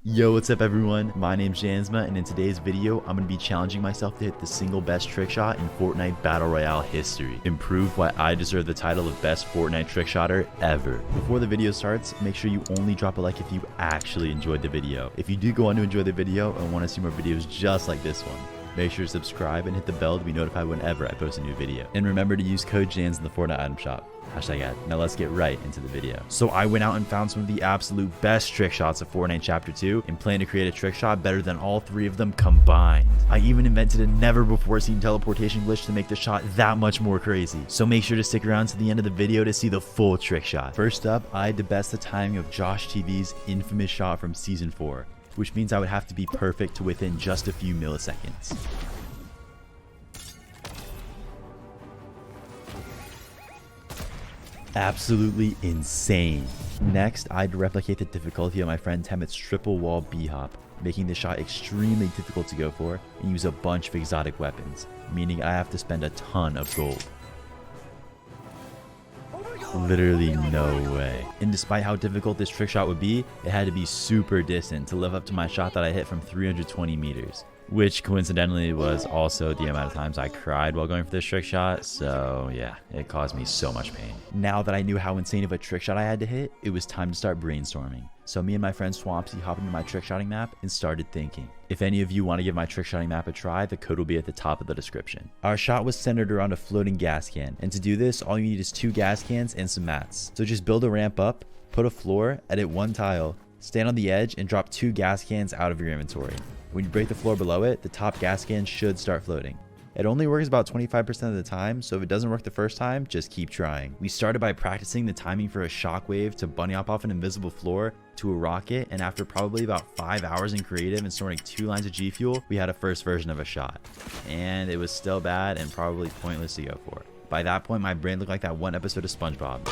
Yo, what's up everyone? My name's Jansma, and in today's video, I'm going to be challenging myself to hit the single best trick shot in Fortnite Battle Royale history and prove why I deserve the title of best Fortnite trick shotter ever. Before the video starts, make sure you only drop a like if you actually enjoyed the video. If you do go on to enjoy the video and want to see more videos just like this one, make sure to subscribe and hit the bell to be notified whenever I post a new video. And remember to use code JANS in the Fortnite item shop. #ad. Now let's get right into the video. So I went out and found some of the absolute best trick shots of Fortnite Chapter 2 and plan to create a trick shot better than all three of them combined. I even invented a never before seen teleportation glitch to make the shot that much more crazy. So make sure to stick around to the end of the video to see the full trick shot. First up, I had to best the timing of Josh TV's infamous shot from Season 4, which means I would have to be perfect to within just a few milliseconds. Absolutely insane. Next, I had to replicate the difficulty of my friend Temmet's triple wall b-hop, making the shot extremely difficult to go for and use a bunch of exotic weapons, meaning I have to spend a ton of gold. Literally no way. And despite how difficult this trick shot would be, it had to be super distant to live up to my shot that I hit from 320 meters. Which coincidentally was also the amount of times I cried while going for this trick shot, so yeah, it caused me so much pain. Now that I knew how insane of a trick shot I had to hit, it was time to start brainstorming. So me and my friend Swampsy hopped into my trickshotting map and started thinking. If any of you want to give my trickshotting map a try, the code will be at the top of the description. Our shot was centered around a floating gas can, and to do this, all you need is 2 gas cans and some mats. So just build a ramp up, put a floor, edit 1 tile, stand on the edge, and drop 2 gas cans out of your inventory. When you break the floor below it, the top gas can should start floating. It only works about 25% of the time, so if it doesn't work the first time, just keep trying. We started by practicing the timing for a shockwave to bunny hop off an invisible floor to a rocket, and after probably about 5 hours in creative and storing 2 lines of G Fuel, we had a first version of a shot. And it was still bad and probably pointless to go for. By that point, my brain looked like that one episode of SpongeBob.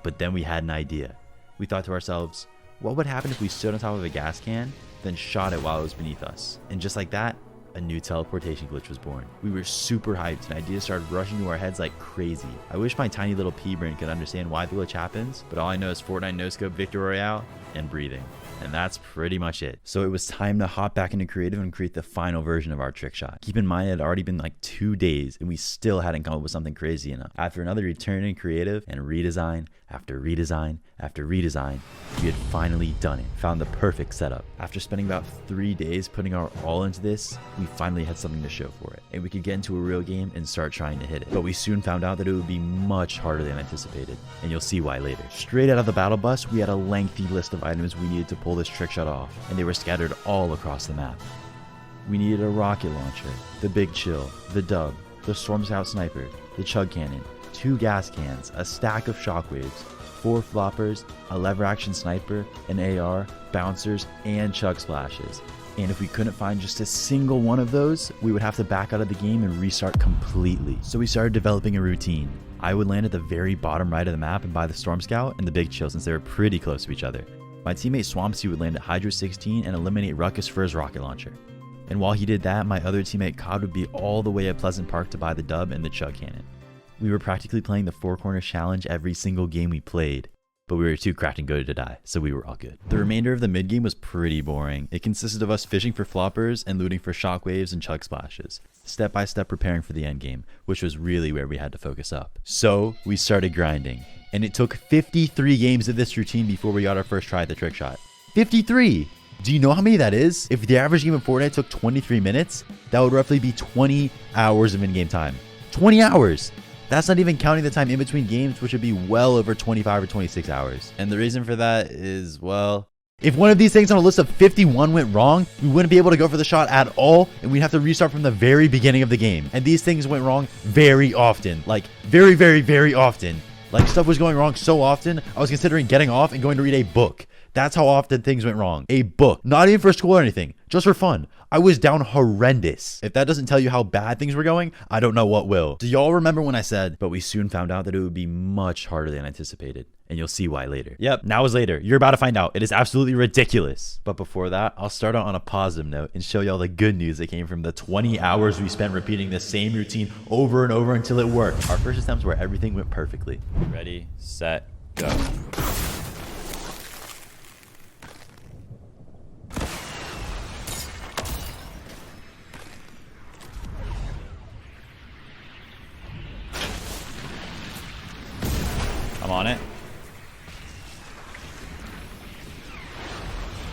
But then we had an idea. We thought to ourselves, what would happen if we stood on top of a gas can, then shot it while it was beneath us? And just like that, a new teleportation glitch was born. We were super hyped and ideas started rushing to our heads like crazy. I wish my tiny little pea brain could understand why the glitch happens, but all I know is Fortnite no-scope Victory Royale and breathing. And that's pretty much it. So it was time to hop back into creative and create the final version of our trick shot. Keep in mind it had already been like 2 days and we still hadn't come up with something crazy enough. After another return in creative and redesign after redesign after redesign, we had finally done it. Found the perfect setup. After spending about 3 days putting our all into this, we finally had something to show for it. And we could get into a real game and start trying to hit it. But we soon found out that it would be much harder than anticipated. And you'll see why later. Straight out of the battle bus, we had a lengthy list of items we needed to pull this trick shot off, and they were scattered all across the map. We needed a rocket launcher, the Big Chill, the Dub, the Storm Scout Sniper, the Chug Cannon, 2 gas cans, a stack of shockwaves, 4 floppers, a lever action sniper, an AR, bouncers, and chug splashes. And if we couldn't find just a single one of those, we would have to back out of the game and restart completely. So we started developing a routine. I would land at the very bottom right of the map and buy the Storm Scout and the Big Chill since they were pretty close to each other. My teammate Swampsy would land at Hydro 16 and eliminate Ruckus for his rocket launcher. And while he did that, my other teammate Cod would be all the way at Pleasant Park to buy the Dub and the Chug Cannon. We were practically playing the 4 Corners Challenge every single game we played, but we were too cracked and good to die, so we were all good. The remainder of the mid game was pretty boring. It consisted of us fishing for floppers and looting for shockwaves and chug splashes, step by step preparing for the end game, which was really where we had to focus up. So we started grinding, and it took 53 games of this routine before we got our first try at the trick shot. 53! Do you know how many that is? If the average game of Fortnite took 23 minutes, that would roughly be 20 hours of in-game time. 20 hours! That's not even counting the time in between games, which would be well over 25 or 26 hours. And the reason for that is, well, if one of these things on a list of 51 went wrong, we wouldn't be able to go for the shot at all, and we'd have to restart from the very beginning of the game. And these things went wrong very often. Like, very, very, very often. Like, stuff was going wrong so often, I was considering getting off and going to read a book. That's how often things went wrong. A book. Not even for school or anything. Just for fun. I was down horrendous. If that doesn't tell you how bad things were going, I don't know what will. Do y'all remember when I said, but we soon found out that it would be much harder than anticipated? And you'll see why later. Yep, now is later. You're about to find out. It is absolutely ridiculous. But before that, I'll start out on a positive note and show y'all the good news that came from the 20 hours we spent repeating the same routine over and over until it worked. Our first attempts where everything went perfectly. Ready, set, Go. I'm on it.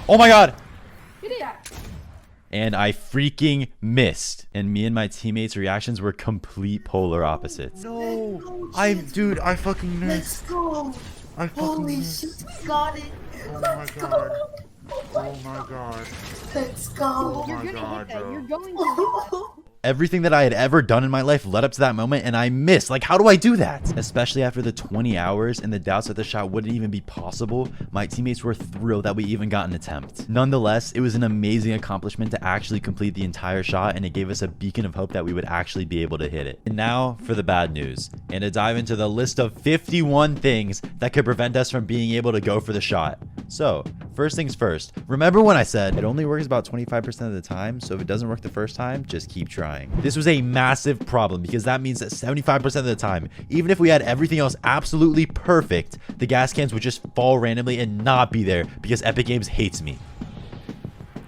Oh my god! And I freaking missed. And me and my teammates' reactions were complete polar opposites. No, Dude, I fucking missed. let's go. I fucking Holy missed. shit, we got it. Oh my Let's god. go. Oh my god. Let's go. Oh You're my gonna god, hit that. bro. You're going to. Everything that I had ever done in my life led up to that moment, and I missed. Like, how do I do that? Especially after the 20 hours and the doubts that the shot wouldn't even be possible, my teammates were thrilled that we even got an attempt. Nonetheless, it was an amazing accomplishment to actually complete the entire shot, and it gave us a beacon of hope that we would actually be able to hit it. And now for the bad news, and to dive into the list of 51 things that could prevent us from being able to go for the shot. So, first things first, remember when I said it only works about 25% of the time, so if it doesn't work the first time, just keep trying. This was a massive problem because that means that 75% of the time, even if we had everything else absolutely perfect, the gas cans would just fall randomly and not be there because Epic Games hates me.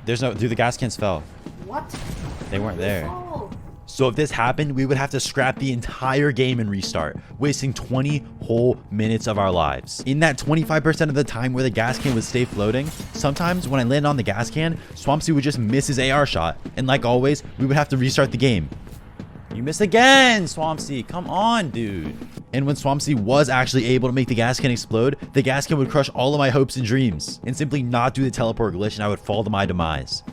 Dude, the gas cans fell. What? They weren't there. Oh. So if this happened, we would have to scrap the entire game and restart, wasting 20 whole minutes of our lives. In that 25% of the time where the gas can would stay floating, sometimes when I landed on the gas can, Swampsy would just miss his AR shot. And like always, we would have to restart the game. You missed again, Swampsy. Come on, dude. And when Swampsy was actually able to make the gas can explode, the gas can would crush all of my hopes and dreams and simply not do the teleport glitch, and I would fall to my demise.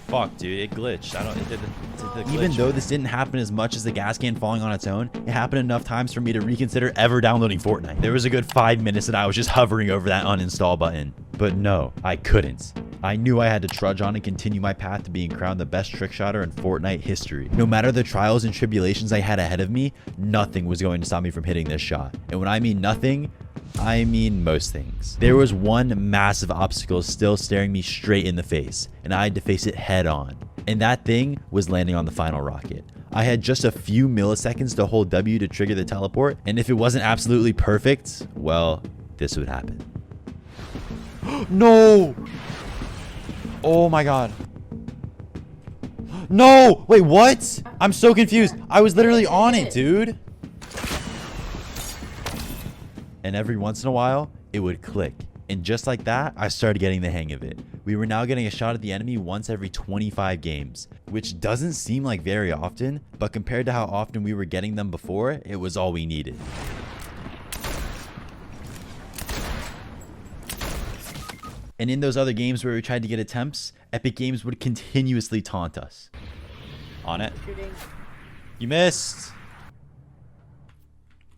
Fuck, dude, it glitched. It did the glitch. Even though this didn't happen as much as the gas can falling on its own, it happened enough times for me to reconsider ever downloading Fortnite. There was a good 5 minutes that I was just hovering over that uninstall button. But no, I couldn't. I knew I had to trudge on and continue my path to being crowned the best trick shotter in Fortnite history. No matter the trials and tribulations I had ahead of me, nothing was going to stop me from hitting this shot. And when I mean nothing, I mean most things. There was one massive obstacle still staring me straight in the face, and I had to face it head on. And that thing was landing on the final rocket. I had just a few milliseconds to hold W to trigger the teleport, and if it wasn't absolutely perfect, well, this would happen. No! Oh my god. No! Wait, what? I'm so confused. I was literally on it, dude. And every once in a while, it would click. And just like that, I started getting the hang of it. We were now getting a shot at the enemy once every 25 games, which doesn't seem like very often, but compared to how often we were getting them before, it was all we needed. And in those other games where we tried to get attempts, Epic Games would continuously taunt us. On it. You missed.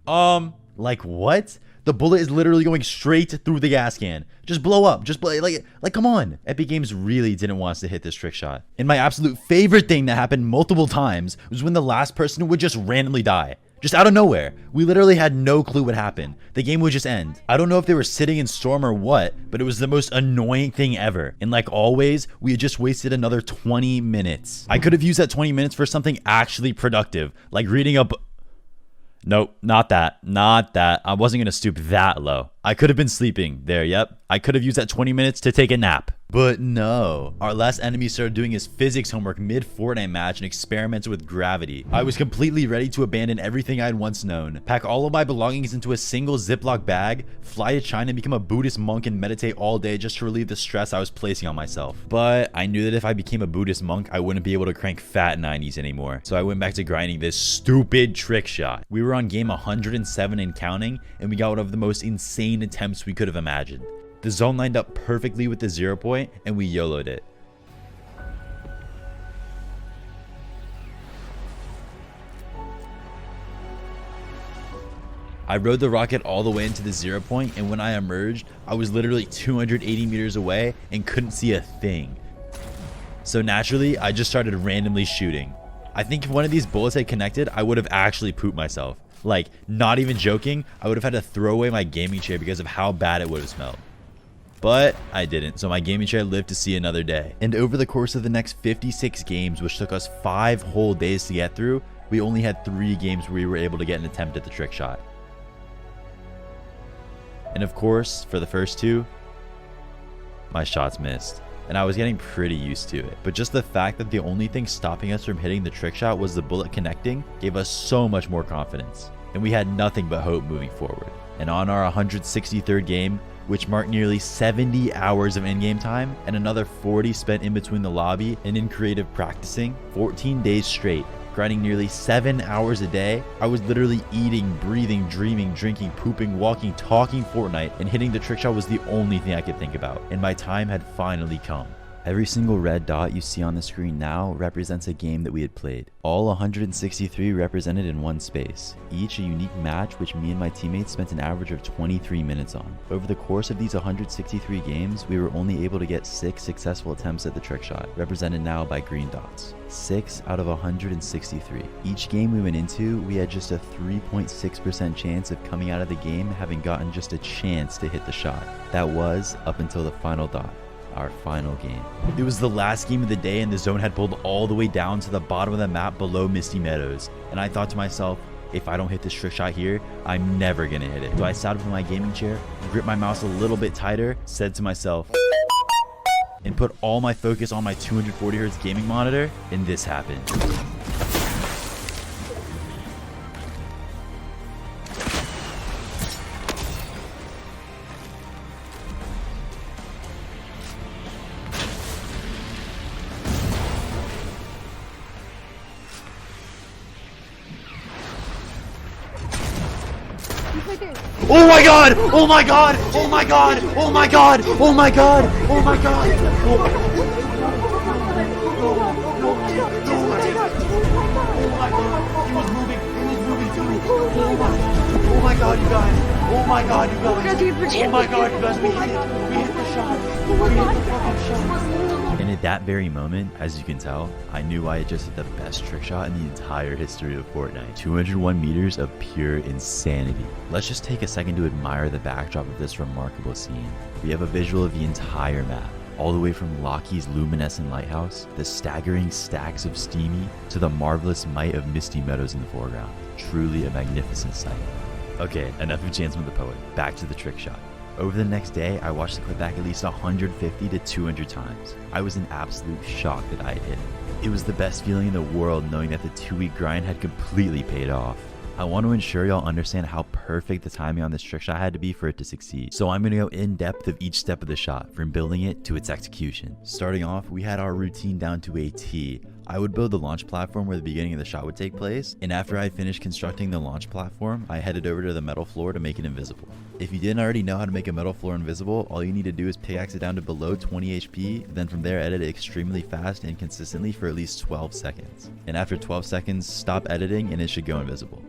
Like what? The bullet is literally going straight through the gas can. Just blow up. Just blow, like come on. Epic Games really didn't want us to hit this trick shot. And my absolute favorite thing that happened multiple times was when the last person would just randomly die. Just out of nowhere. We literally had no clue what happened. The game would just end. I don't know if they were sitting in storm or what, but it was the most annoying thing ever. And like always, we had just wasted another 20 minutes. I could have used that 20 minutes for something actually productive, like reading a book. Nope, not that. Not that. I wasn't going to stoop that low. I could have been sleeping there, yep. I could have used that 20 minutes to take a nap. But no. Our last enemy started doing his physics homework mid-Fortnite match and experimented with gravity. I was completely ready to abandon everything I had once known, pack all of my belongings into a single Ziploc bag, fly to China and become a Buddhist monk and meditate all day just to relieve the stress I was placing on myself. But I knew that if I became a Buddhist monk, I wouldn't be able to crank fat 90s anymore. So I went back to grinding this stupid trick shot. We were on game 107 and counting, and we got one of the most insane attempts we could have imagined. The zone lined up perfectly with the 0 point, and we YOLO'd it. I rode the rocket all the way into the 0 point, and when I emerged, I was literally 280 meters away and couldn't see a thing. So naturally, I just started randomly shooting. I think if one of these bullets had connected, I would have actually pooped myself. Like, not even joking, I would have had to throw away my gaming chair because of how bad it would have smelled. But I didn't, so my gaming chair lived to see another day. And over the course of the next 56 games, which took us 5 whole days to get through, we only had 3 games where we were able to get an attempt at the trick shot. And of course, for the first two, my shots missed. And I was getting pretty used to it. But just the fact that the only thing stopping us from hitting the trick shot was the bullet connecting gave us so much more confidence. And we had nothing but hope moving forward. And on our 163rd game, which marked nearly 70 hours of in-game time and another 40 spent in between the lobby and in creative practicing, 14 days straight, grinding nearly 7 hours a day, I was literally eating, breathing, dreaming, drinking, pooping, walking, talking Fortnite, and hitting the trick shot was the only thing I could think about, and my time had finally come. Every single red dot you see on the screen now represents a game that we had played. All 163 represented in one space, each a unique match which me and my teammates spent an average of 23 minutes on. Over the course of these 163 games, we were only able to get 6 successful attempts at the trick shot, represented now by green dots. 6 out of 163. Each game we went into, we had just a 3.6% chance of coming out of the game having gotten just a chance to hit the shot. That was up until the final dot. Our final game. It was the last game of the day and the zone had pulled all the way down to the bottom of the map below Misty Meadows. And I thought to myself, if I don't hit this trick shot here, I'm never gonna hit it. So I sat up in my gaming chair, gripped my mouse a little bit tighter, said to myself, and put all my focus on my 240Hz gaming monitor, and this happened. Oh my god! Oh my god! Oh my god! Oh my god! Oh my god! Oh my god! Oh my god, you guys! Oh my god, you guys! Oh my god, you guys! We hit the shot! We hit the fucking shot! And at that very moment, as you can tell, I knew I had just hit the best trick shot in the entire history of Fortnite. 201 meters of pure insanity. Let's just take a second to admire the backdrop of this remarkable scene. We have a visual of the entire map, all the way from Lockheed's luminescent lighthouse, the staggering stacks of Steamy, to the marvelous might of Misty Meadows in the foreground. Truly a magnificent sight. Okay, enough of Jansma the poet. Back to the trick shot. Over the next day, I watched the clip back at least 150 to 200 times. I was in absolute shock that I had hit it. It was the best feeling in the world knowing that the 2-week grind had completely paid off. I want to ensure y'all understand how perfect the timing on this trick shot had to be for it to succeed. So I'm going to go in depth of each step of the shot, from building it to its execution. Starting off, we had our routine down to a T. I would build the launch platform where the beginning of the shot would take place, and after I finished constructing the launch platform, I headed over to the metal floor to make it invisible. If you didn't already know how to make a metal floor invisible, all you need to do is pickaxe it down to below 20 HP, then from there edit it extremely fast and consistently for at least 12 seconds. And after 12 seconds, stop editing and it should go invisible.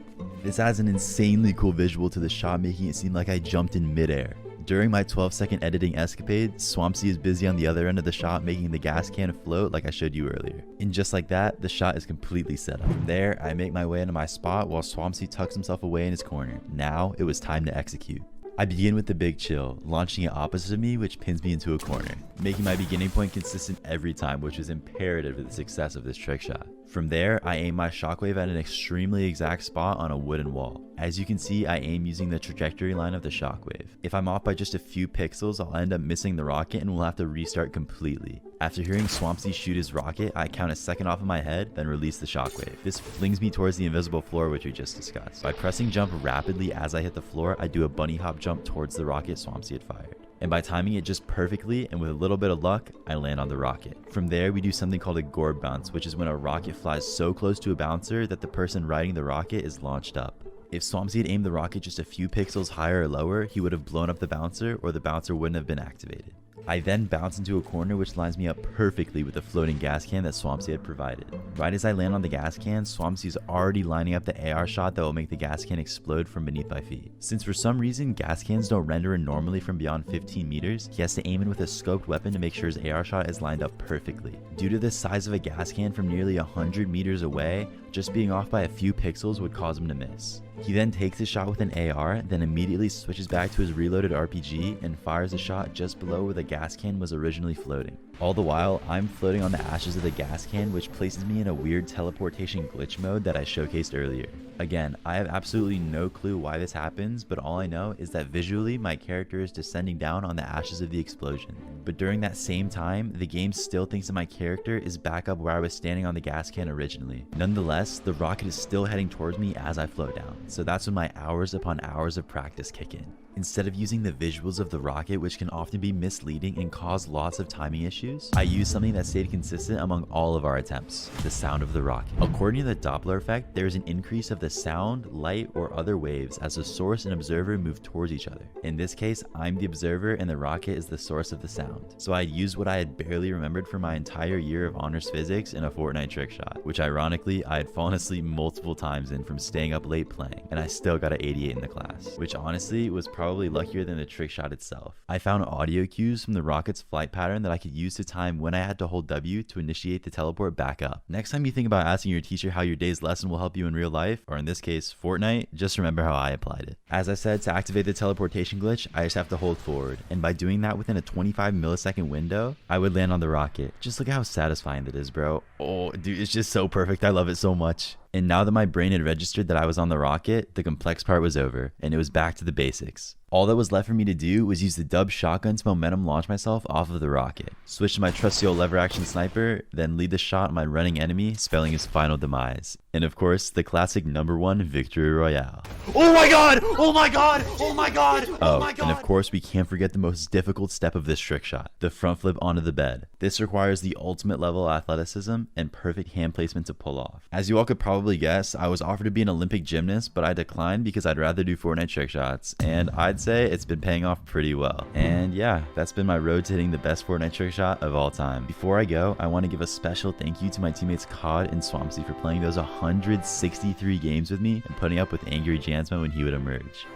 This adds an insanely cool visual to the shot, making it seem like I jumped in midair. During my 12-second editing escapade, Swampsy is busy on the other end of the shot making the gas can float like I showed you earlier. And just like that, the shot is completely set up. From there, I make my way into my spot while Swampsy tucks himself away in his corner. Now, it was time to execute. I begin with the big chill, launching it opposite of me, which pins me into a corner, making my beginning point consistent every time, which is imperative to the success of this trick shot. From there, I aim my shockwave at an extremely exact spot on a wooden wall. As you can see, I aim using the trajectory line of the shockwave. If I'm off by just a few pixels, I'll end up missing the rocket and we'll have to restart completely. After hearing Swampsy shoot his rocket, I count a second off of my head, then release the shockwave. This flings me towards the invisible floor, which we just discussed. By pressing jump rapidly as I hit the floor, I do a bunny hop jump towards the rocket Swampsy had fired. And by timing it just perfectly and with a little bit of luck, I land on the rocket. From there, we do something called a gorb bounce, which is when a rocket flies so close to a bouncer that the person riding the rocket is launched up. If Swampsy had aimed the rocket just a few pixels higher or lower, he would have blown up the bouncer, or the bouncer wouldn't have been activated. I then bounce into a corner which lines me up perfectly with the floating gas can that Swampsy had provided. Right as I land on the gas can, Swampsy is already lining up the AR shot that will make the gas can explode from beneath my feet. Since for some reason gas cans don't render in normally from beyond 15 meters, he has to aim in with a scoped weapon to make sure his AR shot is lined up perfectly. Due to the size of a gas can from nearly 100 meters away, just being off by a few pixels would cause him to miss. He then takes his shot with an AR, then immediately switches back to his reloaded RPG and fires a shot just below where the gas can was originally floating. All the while, I'm floating on the ashes of the gas can, which places me in a weird teleportation glitch mode that I showcased earlier. Again, I have absolutely no clue why this happens, but all I know is that visually my character is descending down on the ashes of the explosion. But during that same time, the game still thinks that my character is back up where I was standing on the gas can originally. Nonetheless, the rocket is still heading towards me as I float down, so that's when my hours upon hours of practice kick in. Instead of using the visuals of the rocket, which can often be misleading and cause lots of timing issues, I used something that stayed consistent among all of our attempts: the sound of the rocket. According to the Doppler effect, there is an increase of the sound, light, or other waves as the source and observer move towards each other. In this case, I'm the observer and the rocket is the source of the sound. So I used what I had barely remembered for my entire year of honors physics in a Fortnite trick shot, which ironically I had fallen asleep multiple times in from staying up late playing, and I still got an 88 in the class, which honestly was probably luckier than the trick shot itself. I found audio cues from the rocket's flight pattern that I could use to time when I had to hold W to initiate the teleport back up. Next time you think about asking your teacher how your day's lesson will help you in real life, or in this case Fortnite, just remember how I applied it. As I said, to activate the teleportation glitch, I just have to hold forward, and by doing that within a 25 millisecond window, I would land on the rocket. Just look at how satisfying that is, bro. Oh, dude, it's just so perfect. I love it so much. And now that my brain had registered that I was on the rocket, the complex part was over, and it was back to the basics. All that was left for me to do was use the dub shotgun to momentum launch myself off of the rocket, switch to my trusty old lever action sniper, then lead the shot on my running enemy, spelling his final demise. And of course, the classic #1 victory royale. Oh my god! Oh my god! Oh my god! Oh my god! And of course, we can't forget the most difficult step of this trick shot, the front flip onto the bed. This requires the ultimate level of athleticism and perfect hand placement to pull off. As you all could probably guess, I was offered to be an Olympic gymnast, but I declined because I'd rather do Fortnite trick shots, and I'd say it's been paying off pretty well. And yeah, that's been my road to hitting the best Fortnite trick shot of all time. Before I go, I want to give a special thank you to my teammates COD and Swampsy for playing those 163 games with me and putting up with angry Jansma when he would emerge.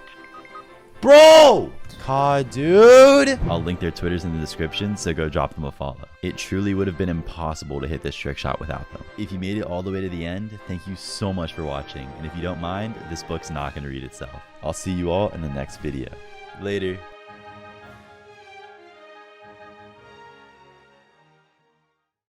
Bro! COD, dude! I'll link their Twitters in the description, so go drop them a follow. It truly would have been impossible to hit this trick shot without them. If you made it all the way to the end, thank you so much for watching, and if you don't mind, this book's not going to read itself. I'll see you all in the next video. Later.